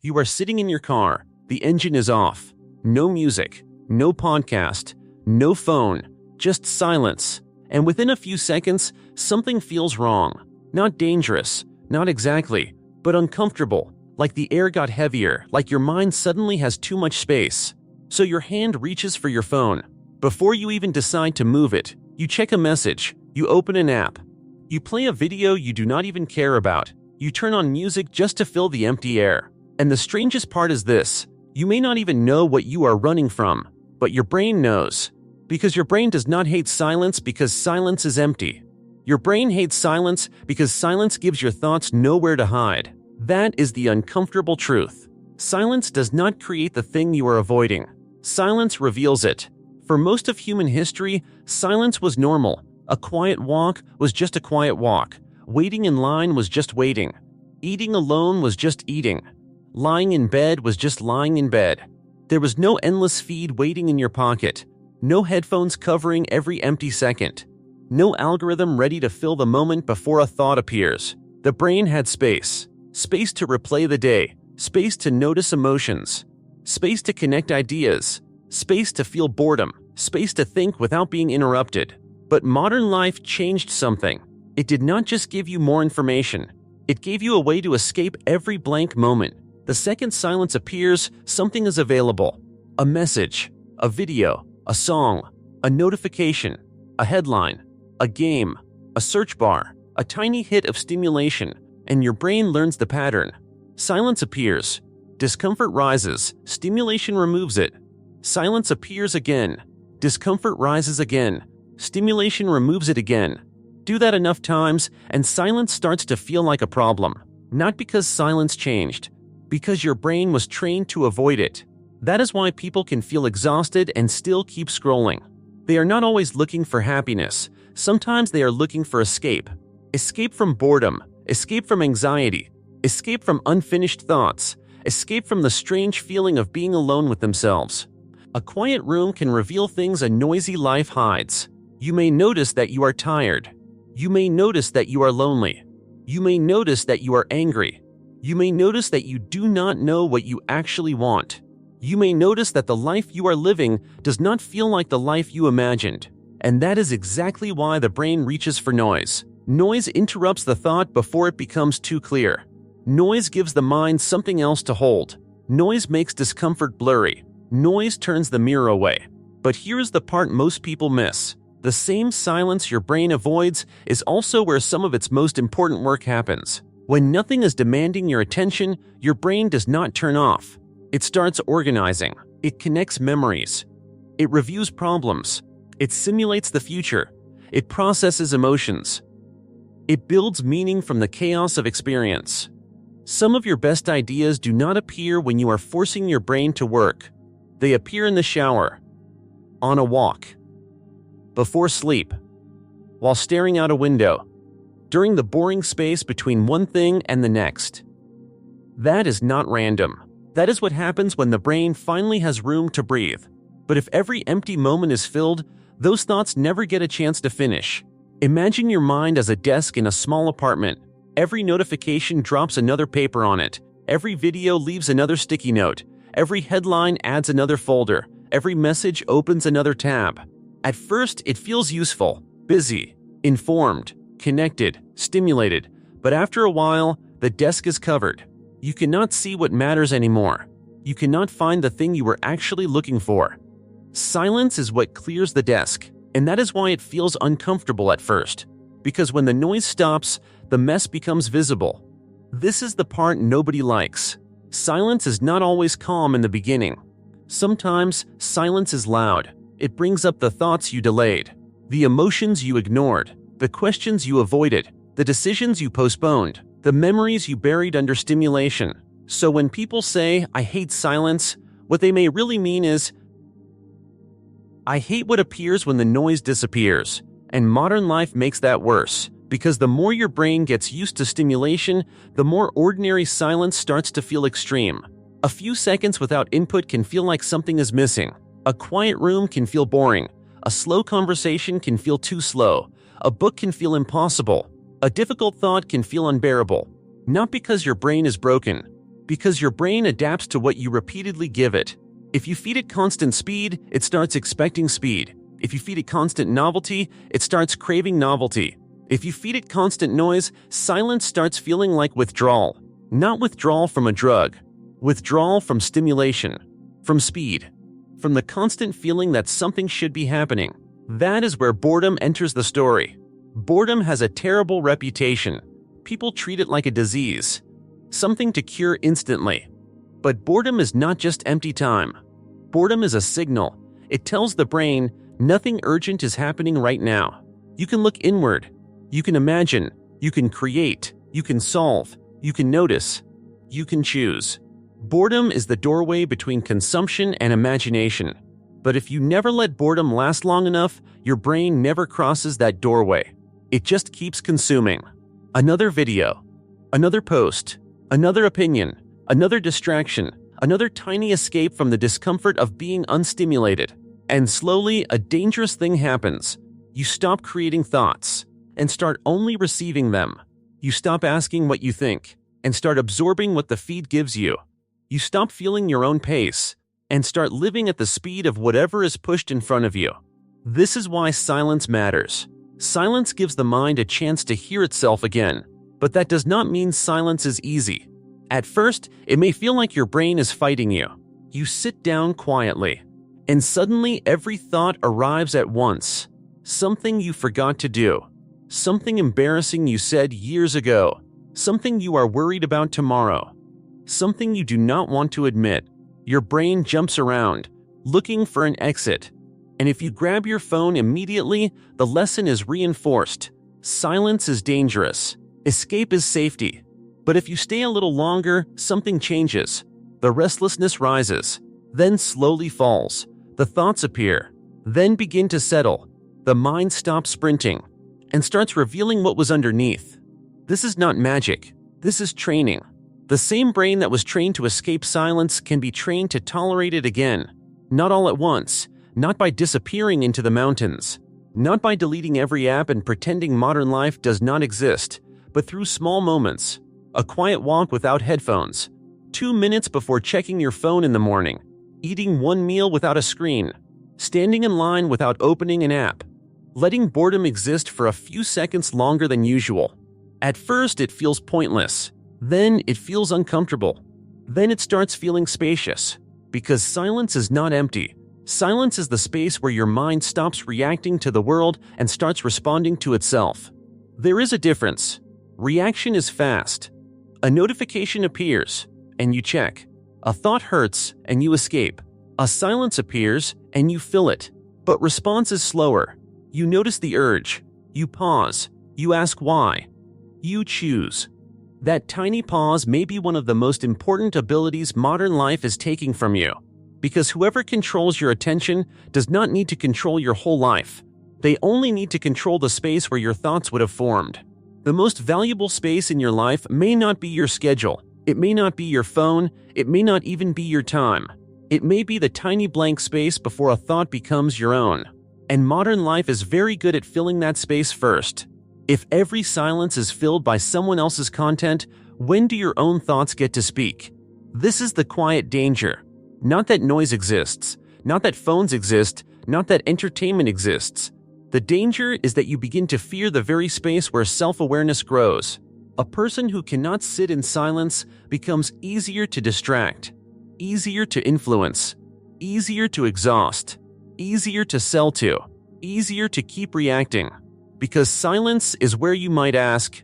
You are sitting in your car, the engine is off, no music, no podcast, no phone, just silence. And within a few seconds, something feels wrong. Not dangerous, not exactly, but uncomfortable, like the air got heavier, like your mind suddenly has too much space. So your hand reaches for your phone. Before you even decide to move it, you check a message, you open an app, you play a video you do not even care about, you turn on music just to fill the empty air. And the strangest part is this: you may not even know what you are running from, but your brain knows. Because your brain does not hate silence because silence is empty. Your brain hates silence because silence gives your thoughts nowhere to hide. That is the uncomfortable truth. Silence does not create the thing you are avoiding. Silence reveals it. For most of human history, silence was normal. A quiet walk was just a quiet walk. Waiting in line was just waiting. Eating alone was just eating. Lying in bed was just lying in bed. There was no endless feed waiting in your pocket. No headphones covering every empty second. No algorithm ready to fill the moment before a thought appears. The brain had space. Space to replay the day. Space to notice emotions. Space to connect ideas. Space to feel boredom. Space to think without being interrupted. But modern life changed something. It did not just give you more information. It gave you a way to escape every blank moment. The second silence appears, something is available. A message, a video, a song, a notification, a headline, a game, a search bar, a tiny hit of stimulation, and your brain learns the pattern. Silence appears. Discomfort rises. Stimulation removes it. Silence appears again. Discomfort rises again. Stimulation removes it again. Do that enough times, and silence starts to feel like a problem. Not because silence changed, because your brain was trained to avoid it. That is why people can feel exhausted and still keep scrolling. They are not always looking for happiness. Sometimes they are looking for escape. Escape from boredom. Escape from anxiety. Escape from unfinished thoughts. Escape from the strange feeling of being alone with themselves. A quiet room can reveal things a noisy life hides. You may notice that you are tired. You may notice that you are lonely. You may notice that you are angry. You may notice that you do not know what you actually want. You may notice that the life you are living does not feel like the life you imagined. And that is exactly why the brain reaches for noise. Noise interrupts the thought before it becomes too clear. Noise gives the mind something else to hold. Noise makes discomfort blurry. Noise turns the mirror away. But here is the part most people miss. The same silence your brain avoids is also where some of its most important work happens. When nothing is demanding your attention, your brain does not turn off. It starts organizing. It connects memories. It reviews problems. It simulates the future. It processes emotions. It builds meaning from the chaos of experience. Some of your best ideas do not appear when you are forcing your brain to work. They appear in the shower, on a walk, before sleep, while staring out a window, during the boring space between one thing and the next. That is not random. That is what happens when the brain finally has room to breathe. But if every empty moment is filled, those thoughts never get a chance to finish. Imagine your mind as a desk in a small apartment. Every notification drops another paper on it. Every video leaves another sticky note. Every headline adds another folder. Every message opens another tab. At first, it feels useful, busy, informed, connected, stimulated. But after a while, the desk is covered. You cannot see what matters anymore. You cannot find the thing you were actually looking for. Silence is what clears the desk, and that is why it feels uncomfortable at first. Because when the noise stops, the mess becomes visible. This is the part nobody likes. Silence is not always calm in the beginning. Sometimes, silence is loud. It brings up the thoughts you delayed, the emotions you ignored, the questions you avoided, the decisions you postponed, the memories you buried under stimulation. So when people say, "I hate silence," what they may really mean is, "I hate what appears when the noise disappears." And modern life makes that worse, because the more your brain gets used to stimulation, the more ordinary silence starts to feel extreme. A few seconds without input can feel like something is missing. A quiet room can feel boring. A slow conversation can feel too slow. A book can feel impossible. A difficult thought can feel unbearable. Not because your brain is broken, Because your brain adapts to what you repeatedly give it. If you feed it constant speed, it starts expecting speed. If you feed it constant novelty, it starts craving novelty. If you feed it constant noise, silence starts feeling like withdrawal. Not withdrawal from a drug. Withdrawal from stimulation. From speed. From the constant feeling that something should be happening. That is where boredom enters the story. Boredom has a terrible reputation. People treat it like a disease. Something to cure instantly. But boredom is not just empty time. Boredom is a signal. It tells the brain, nothing urgent is happening right now. You can look inward. You can imagine. You can create. You can solve. You can notice. You can choose. Boredom is the doorway between consumption and imagination. But if you never let boredom last long enough, your brain never crosses that doorway. It just keeps consuming. Another video. Another post. Another opinion. Another distraction. Another tiny escape from the discomfort of being unstimulated. And slowly, a dangerous thing happens. You stop creating thoughts and start only receiving them. You stop asking what you think and start absorbing what the feed gives you. You stop feeling your own pace and start living at the speed of whatever is pushed in front of you. This is why silence matters. Silence gives the mind a chance to hear itself again, but that does not mean silence is easy. At first, it may feel like your brain is fighting you. You sit down quietly, and suddenly every thought arrives at once. Something you forgot to do. Something embarrassing you said years ago. Something you are worried about tomorrow. Something you do not want to admit. Your brain jumps around, looking for an exit. And if you grab your phone immediately, the lesson is reinforced. Silence is dangerous. Escape is safety. But if you stay a little longer, something changes. The restlessness rises, then slowly falls. The thoughts appear, then begin to settle. The mind stops sprinting and starts revealing what was underneath. This is not magic. This is training. The same brain that was trained to escape silence can be trained to tolerate it again. Not all at once, not by disappearing into the mountains, not by deleting every app and pretending modern life does not exist, but through small moments. A quiet walk without headphones, 2 minutes before checking your phone in the morning, eating one meal without a screen, standing in line without opening an app, letting boredom exist for a few seconds longer than usual. At first, it feels pointless. Then it feels uncomfortable. Then it starts feeling spacious. Because silence is not empty. Silence is the space where your mind stops reacting to the world and starts responding to itself. There is a difference. Reaction is fast. A notification appears, and you check. A thought hurts, and you escape. A silence appears, and you fill it. But response is slower. You notice the urge. You pause. You ask why. You choose. That tiny pause may be one of the most important abilities modern life is taking from you. Because whoever controls your attention does not need to control your whole life. They only need to control the space where your thoughts would have formed. The most valuable space in your life may not be your schedule. It may not be your phone. It may not even be your time. It may be the tiny blank space before a thought becomes your own. And modern life is very good at filling that space first. If every silence is filled by someone else's content, when do your own thoughts get to speak? This is the quiet danger. Not that noise exists. Not that phones exist. Not that entertainment exists. The danger is that you begin to fear the very space where self-awareness grows. A person who cannot sit in silence becomes easier to distract, easier to influence, easier to exhaust, easier to sell to, easier to keep reacting. Because silence is where you might ask,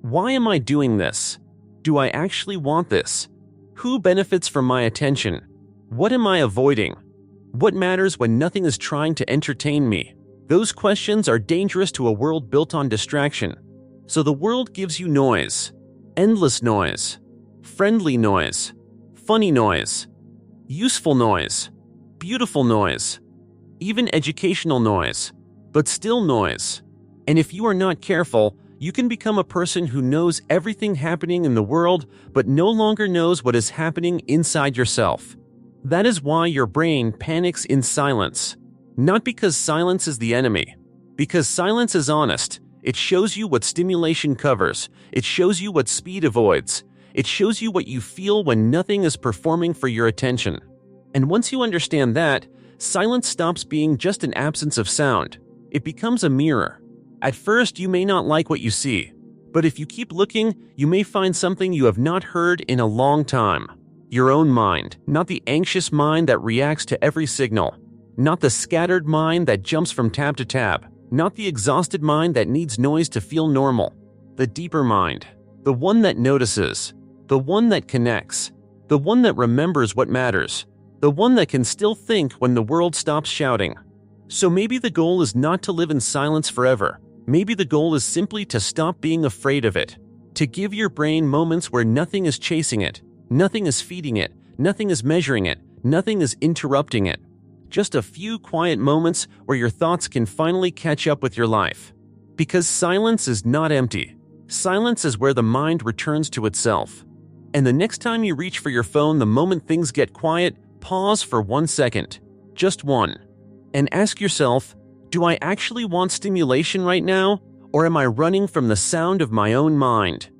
why am I doing this? Do I actually want this? Who benefits from my attention? What am I avoiding? What matters when nothing is trying to entertain me? Those questions are dangerous to a world built on distraction. So the world gives you noise, endless noise, friendly noise, funny noise, useful noise, beautiful noise, even educational noise, but still noise. And if you are not careful, you can become a person who knows everything happening in the world but no longer knows what is happening inside yourself. That is why your brain panics in silence. Not because silence is the enemy. Because silence is honest. It shows you what stimulation covers. It shows you what speed avoids. It shows you what you feel when nothing is performing for your attention. And once you understand that, silence stops being just an absence of sound. It becomes a mirror. At first, you may not like what you see, but if you keep looking, you may find something you have not heard in a long time. Your own mind, not the anxious mind that reacts to every signal, not the scattered mind that jumps from tab to tab, not the exhausted mind that needs noise to feel normal. The deeper mind, the one that notices, the one that connects, the one that remembers what matters, the one that can still think when the world stops shouting. So maybe the goal is not to live in silence forever. Maybe the goal is simply to stop being afraid of it, to give your brain moments where nothing is chasing it, nothing is feeding it, nothing is measuring it, nothing is interrupting it. Just a few quiet moments where your thoughts can finally catch up with your life. Because silence is not empty. Silence is where the mind returns to itself. And the next time you reach for your phone the moment things get quiet, pause for 1 second. Just one. And ask yourself, do I actually want stimulation right now? Or am I running from the sound of my own mind?